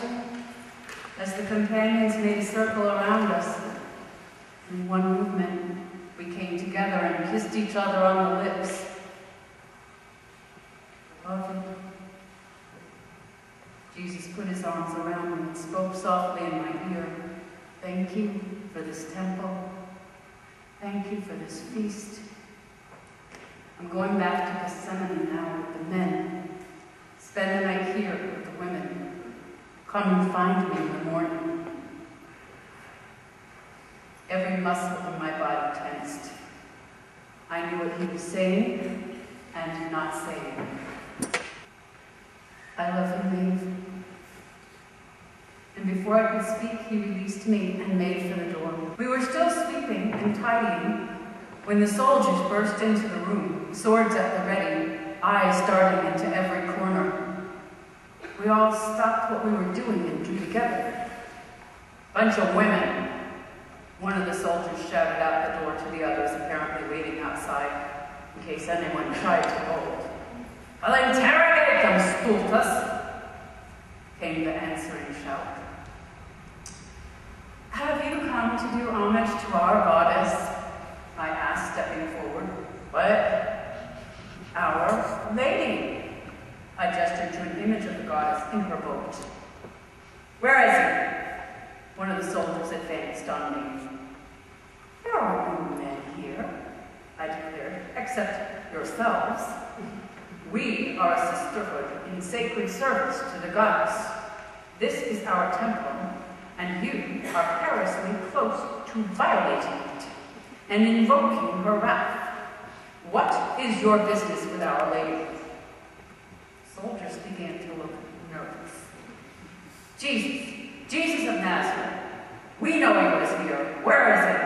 you, as the companions made a circle around us. In one movement, we came together and kissed each other on the lips. Beloved, Jesus put his arms around me and spoke softly in my ear. Thank you for this temple. Thank you for this feast. I'm going back to Gethsemane now with the men. Spend the night here with the women. Come and find me in the morning. Every muscle in my body tensed. I knew what he was saying and not saying. I love you, Maeve. And before I could speak, he released me and made for the door. We were still sweeping and tidying when the soldiers burst into the room, swords at the ready, eyes darting into every corner. We all stopped what we were doing and drew together. Bunch of women. One of the soldiers shouted out the door to the others, apparently waiting outside, in case anyone tried to hold. "I'll interrogate them, stultus," came the answering shout. "Have you come to do homage to our goddess?" I asked, stepping forward. "What?" "Our lady." I gestured to an image of the goddess in her boat. "Where is he?" One of the soldiers advanced on me. "There are no men here," I declared, "except yourselves. We are a sisterhood in sacred service to the goddess. This is our temple, and you are perilously close to violating it and invoking her wrath. What is your business with Our Lady?" Soldiers began to look nervous. Jesus of Nazareth. We know he was here. Where is he?"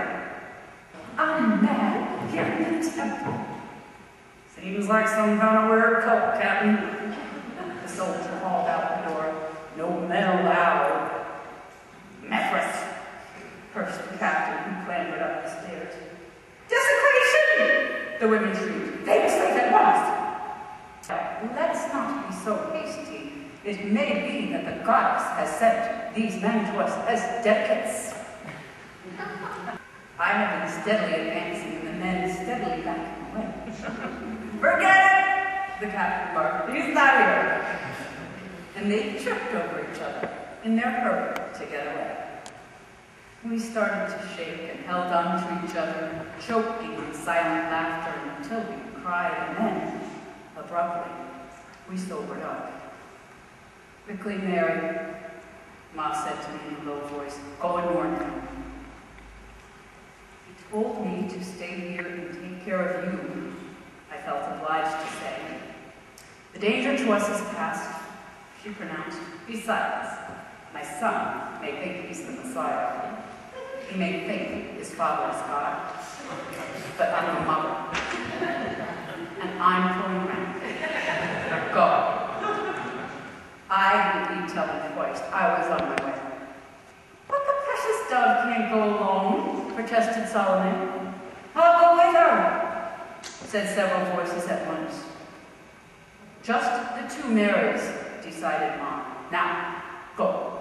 "A man here in the temple." "Seems like some kind of weird cult, Captain." The soldier hauled out the door. "No men allowed." "Mithras," cursed the captain, who clambered up the stairs. "Desecration!" the women shrieked. "They must leave at once." "Let's not be so hasty. It may be that the goddess has sent these men to us as delegates." I had been steadily advancing, and the men steadily backing away. "Forget it!" the captain barked. "He's not here." And they tripped over each other in their hurry to get away. We started to shake and held on to each other, choking in silent laughter until we cried, and then, abruptly, we sobered up. "Quickly, Mary," Ma said to me in a low voice, "go and warn them." "He told me to stay here and take care of you," I felt obliged to say. "The danger to us is past," she pronounced. "Besides, my son may think he's the Messiah. He may think his father is God, but I'm a mother, and I'm going round. Go." I didn't tell him twice. I was on my way. "But the precious dove can't go alone," protested Solomon. "I'll go with her," said several voices at once. "Just the two Marys," decided Mom. "Now, go."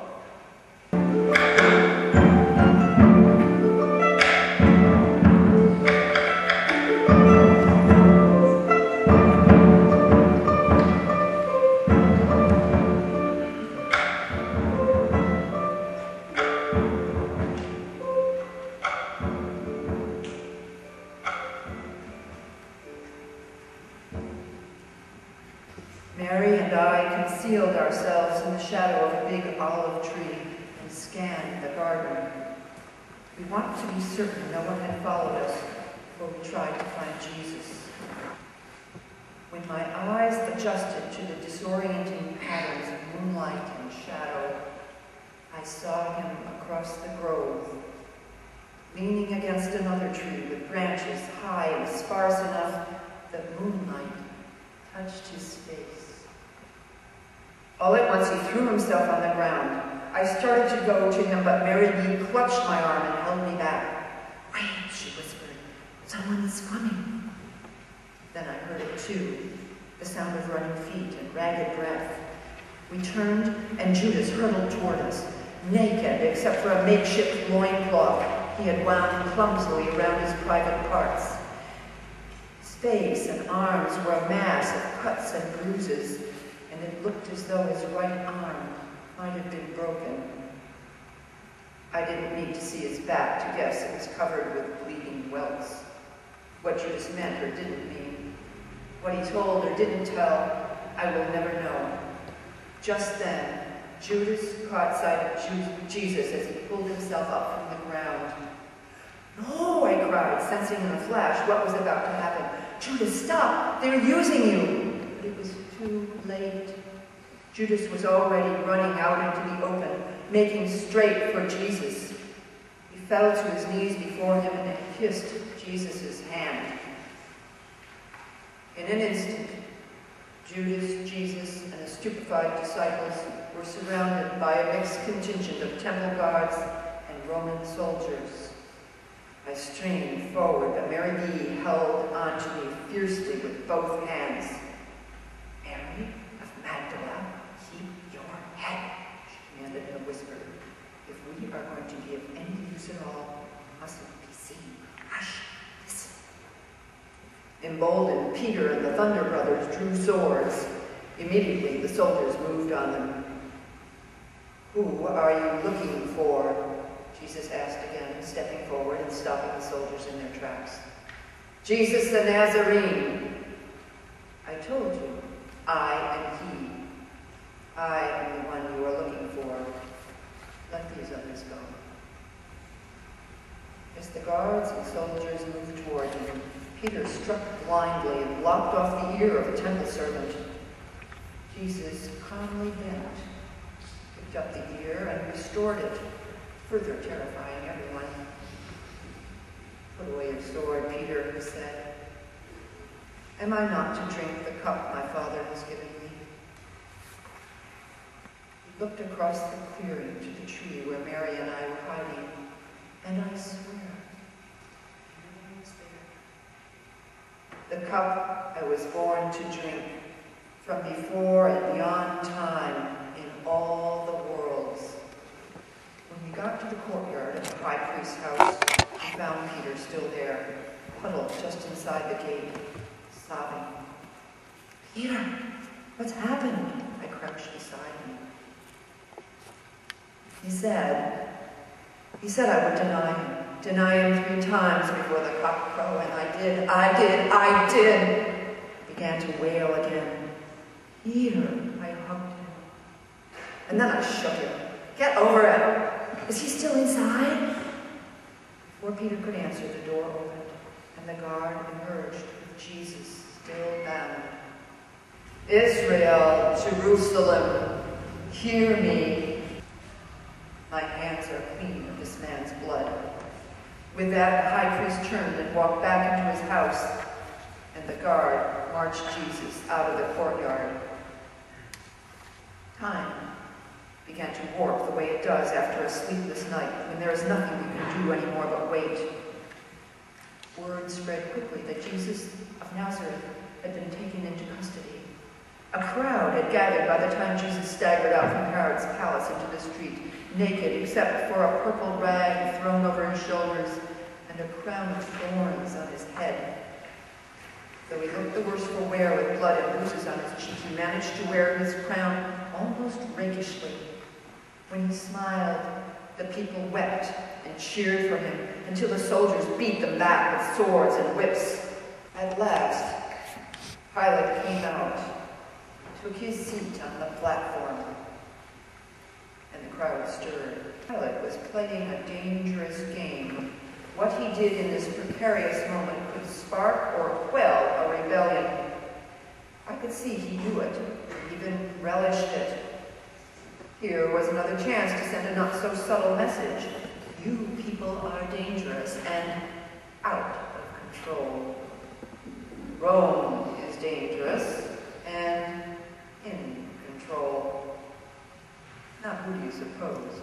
Mary and I concealed ourselves in the shadow of a big olive tree and scanned the garden. We wanted to be certain no one had followed us before we tried to find Jesus. When my eyes adjusted to the disorienting patterns of moonlight and shadow, I saw him across the grove, leaning against another tree with branches high and sparse enough that moonlight touched his face. All at once he threw himself on the ground. I started to go to him, but Mary Lee clutched my arm and held me back. "Wait," she whispered. "Someone's coming." Then I heard it too, the sound of running feet and ragged breath. We turned, and Judas hurtled toward us, naked except for a makeshift loincloth he had wound clumsily around his private parts. His face and arms were a mass of cuts and bruises, and it looked as though his right arm might have been broken. I didn't need to see his back to guess it was covered with bleeding welts. What Judas meant or didn't mean, what he told or didn't tell, I will never know. Just then, Judas caught sight of Jesus as he pulled himself up from the ground. "No," I cried, sensing in a flash what was about to happen. "Judas, stop! They're using you!" But it was too late. Judas was already running out into the open, making straight for Jesus. He fell to his knees before him and kissed Jesus' hand. In an instant, Judas, Jesus, and the stupefied disciples were surrounded by a mixed contingent of temple guards and Roman soldiers. I strained forward, but Mary B. held onto me fiercely with both hands. "Mary of Magdala, keep your head," she commanded in a whisper. "If we are going to be of any use at all, we mustn't be seen. Hush, listen." Emboldened, Peter and the Thunder Brothers drew swords. Immediately, the soldiers moved on them. "Who are you looking for?" Jesus asked again, stepping forward and stopping the soldiers in their tracks. "Jesus the Nazarene." "I told you, I am he. I am the one you are looking for. Let these others go." As the guards and soldiers moved toward him, Peter struck blindly and lopped off the ear of a temple servant. Jesus calmly bent, picked up the ear, and restored it, further terrifying everyone. "Put away your sword, Peter," he said. "Am I not to drink the cup my Father has given me?" He looked across the clearing to the tree where Mary and I were hiding, and I swear, he was there. "The cup I was born to drink, from before and beyond time, in all the worlds." When we got to the courtyard of the high priest's house, we found Peter still there, huddled just inside the gate, sobbing. "Peter, what's happened?" I crouched beside him. He said I would deny him 3 times before the cock crow, and I did. He began to wail again. "Peter," I hugged him. And then I shook him. "Get over it. Is he still inside?" Before Peter could answer, the door opened, and the guard emerged with Jesus still bound. "Israel, Jerusalem, hear me. My hands are clean of this man's blood." With that, the high priest turned and walked back into his house, and the guard marched Jesus out of the courtyard. Time began to warp the way it does after a sleepless night, when there is nothing we can do anymore but wait. Word spread quickly that Jesus of Nazareth had been taken into custody. A crowd had gathered by the time Jesus staggered out from Herod's palace into the street, naked except for a purple rag thrown over his shoulders and a crown of thorns on his head. Though he looked the worse for wear with blood and bruises on his cheek, he managed to wear his crown almost rakishly. When he smiled, the people wept and cheered for him until the soldiers beat them back with swords and whips. At last, Pilate came out, took his seat on the platform, and the crowd stirred. Pilate was playing a dangerous game. What he did in this precarious moment could spark or quell a rebellion. I could see he knew it, even relished it. Here was another chance to send a not-so-subtle message. You people are dangerous and out of control. Rome is dangerous and in control. Now, who do you suppose